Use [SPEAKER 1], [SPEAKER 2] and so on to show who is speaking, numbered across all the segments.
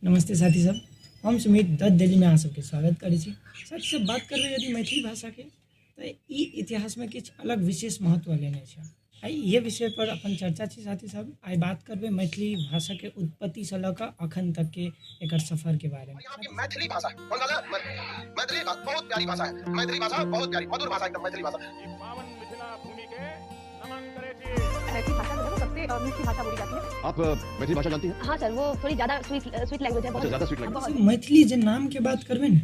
[SPEAKER 1] नमस्ते साथी सब, हम सुमित दत्त दिल्ली में अहाँ सबके स्वागत करै छी। साथी सब बात करबै यदि मैथिली भाषा के तो ई इतिहास में किछ अलग विशेष महत्व लेने छै। आई ये विषय पर अपन चर्चा छी साथी सब। आई बात करबै मैथिली भाषा के उत्पत्ति से लऽ अखन तक के एकर सफर के बारे में।
[SPEAKER 2] मैथिली भाषा मैथिली बहुत प्यारी भाषा है। मैथिली भाषा बहुत प्यारी मधुर भाषा एकदम मैथिली भाषा।
[SPEAKER 3] पावन मिथिला भूमि के नमन करे छी।
[SPEAKER 4] मैथिली भाषा जो है वो सबसे मीठी भाषा बोली जाती है।
[SPEAKER 5] आप मैथिली भाषा जानती हैं?
[SPEAKER 4] हाँ सर, वो थोड़ी ज़्यादा स्वीट लैंग्वेज है। बहुत
[SPEAKER 5] ज़्यादा स्वीट लैंग्वेज।
[SPEAKER 4] बहुत।
[SPEAKER 1] मैथिली जे नाम के बात करबै ने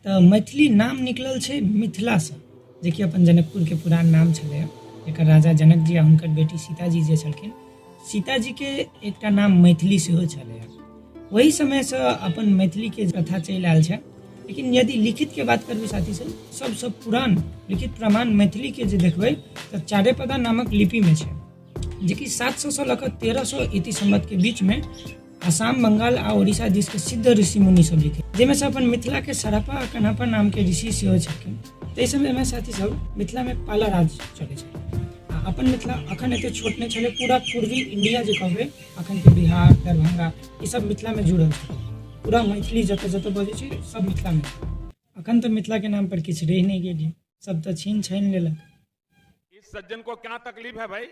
[SPEAKER 1] तो मैथिली नाम निकलल छै मिथिला से, जे कि अपन जनकपुर के पुरान नाम छलै। एकर राजा जनक जी आ हुनकर बेटी सीता जी जे छलखिन, सीता जी के एकटा नाम मैथिली सेहो छलै। वही समय से अपन मैथिली के प्रथा चलि आयल छै। लेकिन यदि लिखित के बात करबै साथी सबसे पुरान लिखित प्रमाण मैथिली के जे देखबै तो चारेपदा नामक लिपि में छै, जे कि 700 से लेकर 1300 इति संवत के बीच में आसाम, बंगाल आ उड़ीसा दिस के सिद्ध ऋषि मुनि सब लिखे, जेमे से अपन मिथिला के सरपा आ कनपा नाम के ऋषि सेहो छथिन। ताहि समय में साथी सब मिथिला में पाला राज चले छै। अपन मिथिला अखन एते छोट नहीं छले, पूरा पूर्वी इंडिया जे कहबे अखन के बिहार, दरभंगा ये सब मिथिला में जुड़ल छै। पूरा मैथिली जत जत बजे छै सब मिथिला में। अखन तो मिथिला के नाम पर किछ रह नहीं गेल, सब तो छीन छाइन लेलक।
[SPEAKER 3] इस सज्जन को क्या तकलीफ है भाई?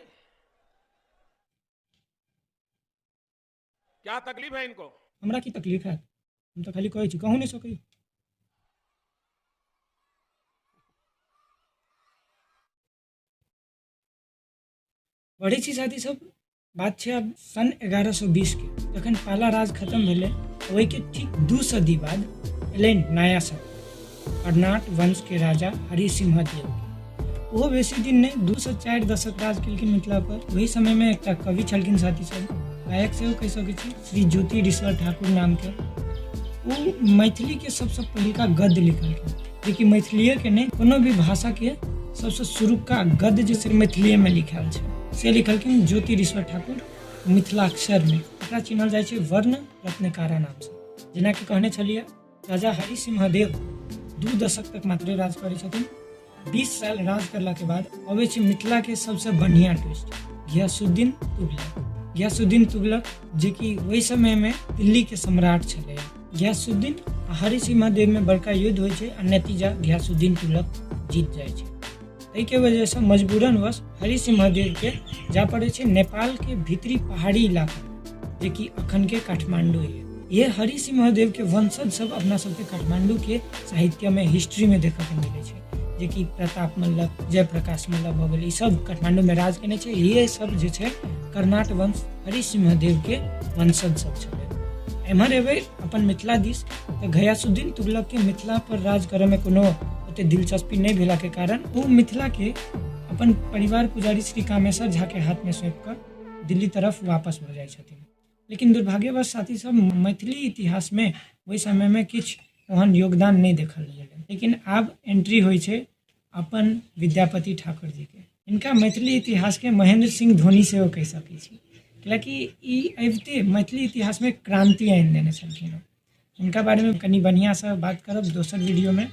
[SPEAKER 3] क्या तकलीफ है इनको?
[SPEAKER 1] हमरा की तकलीफ है? हम तो खाली कहै छी, कहू नहीं सकै। बढ़ी छी साथी सब, बात छै अब सन 1120 के, जखन पाला राज खत्म भेलै। वही के ठीक 2 सदी बाद एलैन नया सब कर्नाट वंश के राजा हरिसिंह देव। वो बेसी दिन नहीं 2 से 4 दशक राज केलखिन मिथिला पर। वही समय में एक कवि छलखिन साथी सब, गायक से कह सकै छी, श्री ज्योतिरीश्वर ठाकुर नाम के। वो मैथिली के सबसे पहिलका गद्य लिखलखिन, जे कि मैथिलीये के नहीं कोनो भी भाषा के सबसे शुरू का गद्य जे सिर्फ मैथिलीये में लिखल छै से लिखलखिन ज्योतिरीश्वर ठाकुर मिथिलाक्षर में। एकरा चिन्हल जाइ छै वर्ण रत्नकारा नाम से। जेना कि कहने छलिए, राजा हरिसिंह देव 2 दशक तक मात्र राज करै छथिन। 20 साल राज करला के बाद अबै छै मिथिला के सबसे बढ़िया ट्विस्ट, घियासुद्दीन तुगलक। घियासुद्दीन तुगलक जे कि वही समय में दिल्ली के सम्राट छले। घियासुद्दीन आ हरिसिंह देव में बड़का युद्ध होइ छै आ नतीजा घियासुद्दीन तुगलक जीत जाइ छै। एहि के वजह से मजबूरन वश हरिसिंह देव के जा पड़े छै नेपाल के भीतरी पहाड़ी इलाका, जे कि अखन के काठमांडू है। ये हरिसिंह देव के वंशज सब अपना सबके काठमांडू के साहित्य में, हिस्ट्री में देखे के मिले छै, जे कि प्रताप मल्लक, जयप्रकाश मल्लक भऽ गेल, ई सब काठमांडू में राज केने छै। ये सब जे छै कर्नाट वंश हरिसिंह देव के वंशज सब छलै। एम्हर एबै अपन मिथिला दिस तो घियासुद्दीन तुगलक के मिथिला पर राज करे में कोनो ओते दिलचस्पी नहीं भेला के कारण वो मिथिला के अपन परिवार पुजारी श्री कामेश्वर झा के हाथ में सौंप कर दिल्ली तरफ वापस भऽ जाइ छथिन। लेकिन दुर्भाग्यवश साथी सब मैथिली इतिहास में वही समय में किछ ओहन योगदान नहीं देखल गेलै। लेकिन आब एंट्री होइ छै अपन विद्यापति ठाकुर जी के। इनका मैथिली इतिहास के महेंद्र सिंह धोनी सेहो कहि सकै छी, कियाकि ई अबिते मैथिली इतिहास में क्रांति आनि देने छलखिन। उनका बारे में कनी बढ़िया से बात करब दोसर वीडियो में।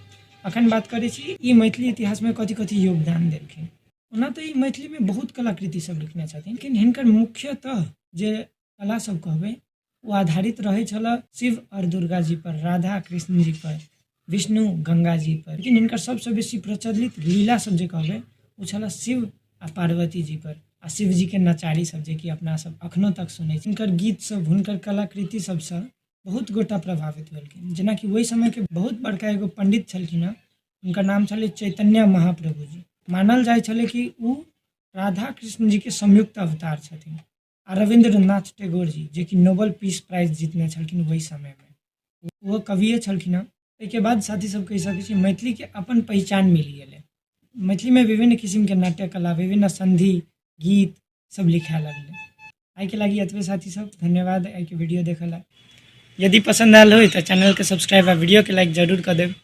[SPEAKER 1] अखन बात करै छी ई मैथिली इतिहास में कथी कथी योगदान देलखिन। ओना तो ई मैथिली में बहुत कलाकृति सब लिखने छथिन, लेकिन हिनकर मुख्यतः जे कला सब कहबै वो आधारित रहे छल शिव और दुर्गा जी पर, राधा कृष्ण जी पर, विष्णु गंगा जी पर। लेकिन हिनकर सबसे बेसी प्रचलित लीला सब जे कहबै वो छल शिव आ पार्वती जी पर, आ शिव जी के नचारी सब, जे कि अपना सब अखनो तक सुनै छी। हिनकर गीत सब, हुनकर कलाकृति सबसे बहुत गोटा प्रभावित भेलखिन। जेना कि वही समय के बहुत बड़का एगो पंडित छलखिन, उनका नाम छलै चैतन्य महाप्रभु जी। मानल जाइ छलै कि वो राधा कृष्ण जी के संयुक्त अवतार छथिन। आ रविंद्रनाथ टैगोर जी, जे कि नोबेल पीस प्राइज जीतने छलखिन वही समय में, वो कविये छलखिन। एहिके बाद साथी सब कहि सकै छी मैथिली के अपन पहचान मिल गेलै। मैथिली में विभिन्न किस्म के नाट्य कला, विभिन्न संधि, गीत सब लिखे लगलै। आई के लागी एतबे साथी सब, धन्यवाद आई के वीडियो देखला। यदि पसंद आयल हो तो चैनल के सब्सक्राइब आ वीडियो के लाइक जरूर कर देब।